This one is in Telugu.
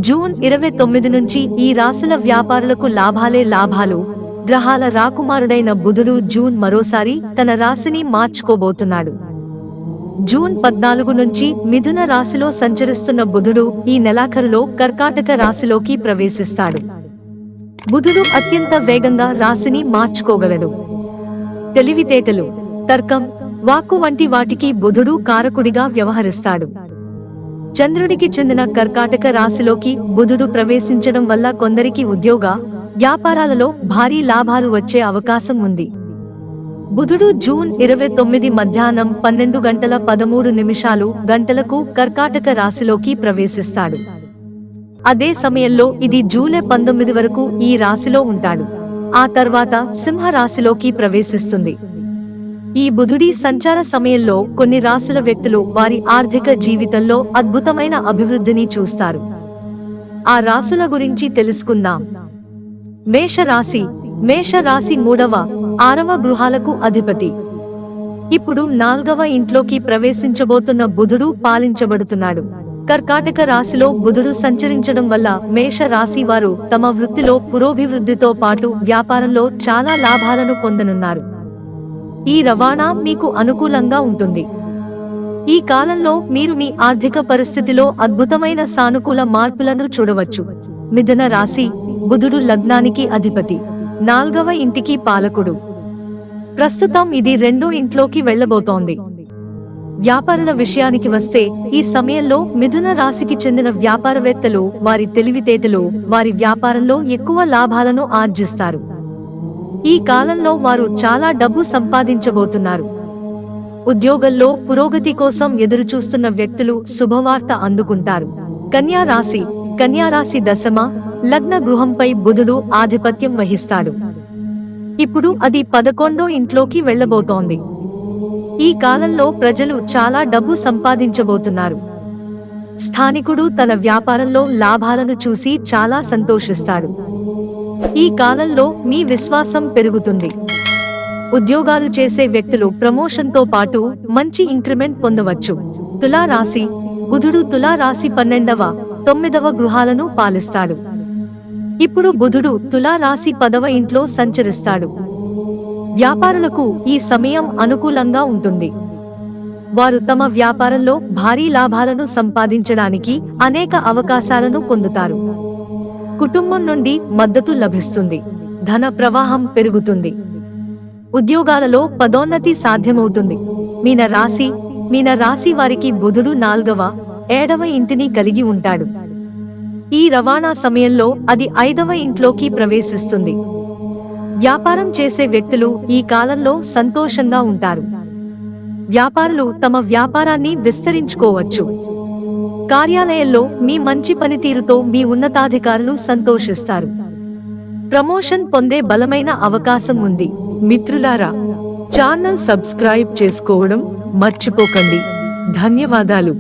జూన్ 29 నుంచి ఈ రాశుల వ్యాపారులకు లాభాలే లాభాలు. గ్రహాల రాకుమారుడైన బుధుడు జూన్ మరోసారి తన రాశిని మార్చుకోబోతున్నాడు. జూన్ 14 నుంచి మిథున రాశిలో సంచరిస్తున్న బుధుడు ఈ నెలాఖరులో కర్కాటక రాశిలోకి ప్రవేశిస్తాడు. బుధుడు అత్యంత వేగంగా రాశిని మార్చుకోగలడు. తెలివితేటలు, తర్కం, వాక్కు వంటి వాటికి బుధుడు కారకుడిగా వ్యవహరిస్తాడు. చంద్రుడికి చెందిన కర్కాటక రాశిలోకి బుధుడు ప్రవేశించడం వల్ల కొందరికి ఉద్యోగ, వ్యాపారాలలో భారీ లాభాలు వచ్చే అవకాశం ఉంది. బుధుడు జూన్ 29 మధ్యాహ్నం 12:13 గంటలకు కర్కాటక రాశిలోకి ప్రవేశిస్తాడు. అదే సమయంలో ఇది జూలై 19 వరకు ఈ రాశిలో ఉంటాడు. ఆ తర్వాత సింహ రాశిలోకి ప్రవేశిస్తుంది. ఈ బుధుడి సంచార సమయంలో కొన్ని రాశుల వ్యక్తులు వారి ఆర్థిక జీవితంలో అద్భుతమైన అభివృద్ధిని చూస్తారు. ఆ రాశుల గురించి తెలుసుకుందాం. మేషరాశి. మేషరాశి 3వ, 6వ గృహాలకు అధిపతి. ఇప్పుడు 4వ ఇంట్లోకి ప్రవేశించబోతున్న బుధుడు పాలించబడుతున్నాడు. కర్కాటక రాశిలో బుధుడు సంచరించడం వల్ల మేష రాశి వారు తమ వృత్తిలో పురోభివృద్ధితో పాటు వ్యాపారంలో చాలా లాభాలను పొందనున్నారు. ఈ రవాణా మీకు అనుకూలంగా ఉంటుంది. ఈ కాలంలో మీరు మీ ఆర్థిక పరిస్థితిలో అద్భుతమైన సానుకూల మార్పులను చూడవచ్చు. మిథున రాశి. బుధుడు లగ్నానికి అధిపతి, 4వ ఇంటికి పాలకుడు. ప్రస్తుతం ఇది 2వ ఇంట్లోకి వెళ్లబోతోంది. వ్యాపారుల విషయానికి వస్తే ఈ సమయంలో మిథున రాశికి చెందిన వ్యాపారవేత్తలు వారి తెలివితేటలు వారి వ్యాపారంలో ఎక్కువ లాభాలను ఆర్జిస్తారు. ఈ కాలంలో వారు చాలా డబ్బు సంపాదించబోతున్నారు. ఉద్యోగంలో పురోగతి కోసం ఎదురుచూస్తున్న వ్యక్తులు శుభవార్త అందుకుంటారు. కన్యా రాశి. కన్యా రాశి 10వ, లగ్న గృహంపై బుధుడు ఆధిపత్యం వహిస్తాడు. ఇప్పుడు అది 11వ ఇంట్లోకి వెళ్లబోతోంది. ఈ కాలంలో ప్రజలు చాలా డబ్బు సంపాదించబోతున్నారు. స్థానికుడు తన వ్యాపారంలో లాభాలను చూసి చాలా సంతోషిస్తాడు. ఈ కాలంలో మీ విశ్వాసం పెరుగుతుంది. ఉద్యోగాలు చేసే వ్యక్తులు ప్రమోషన్తో పాటు మంచి ఇంక్రిమెంట్ పొందవచ్చు. తులా రాశి. బుధుడు తులా రాశి 12వ, 9వ గృహాలను పాలిస్తాడు. ఇప్పుడు బుధుడు తులా రాశి 10వ ఇంట్లో సంచరిస్తాడు. వ్యాపారులకు ఈ సమయం అనుకూలంగా ఉంటుంది. వారు తమ వ్యాపారంలో భారీ లాభాలను సంపాదించడానికి అనేక అవకాశాలను పొందుతారు. కుటుంబం నుండి మద్దతు లభిస్తుంది. ధన ప్రవాహం పెరుగుతుంది. ఉద్యోగాలలో పదోన్నతి సాధ్యమవుతుంది. మీన రాశి. మీన రాశి వారికి బుధుడు 4వ, 7వ ఇంటిని కలిగి ఉంటాడు. ఈ రవాణా సమయంలో అది 5వ ఇంట్లోకి ప్రవేశిస్తుంది. వ్యాపారం చేసే వ్యక్తులు ఈ కాలంలో సంతోషంగా ఉంటారు. వ్యాపారులు తమ వ్యాపారాన్ని విస్తరించుకోవచ్చు. కార్యాలయంలో మీ మంచి పనితీరుతో మీ ఉన్నతాధికారులు సంతోషిస్తారు. ప్రమోషన్ పొందే బలమైన అవకాశం ఉంది. మిత్రులారా, ఛానల్ సబ్స్క్రైబ్ చేసుకోవడం మర్చిపోకండి. ధన్యవాదాలు.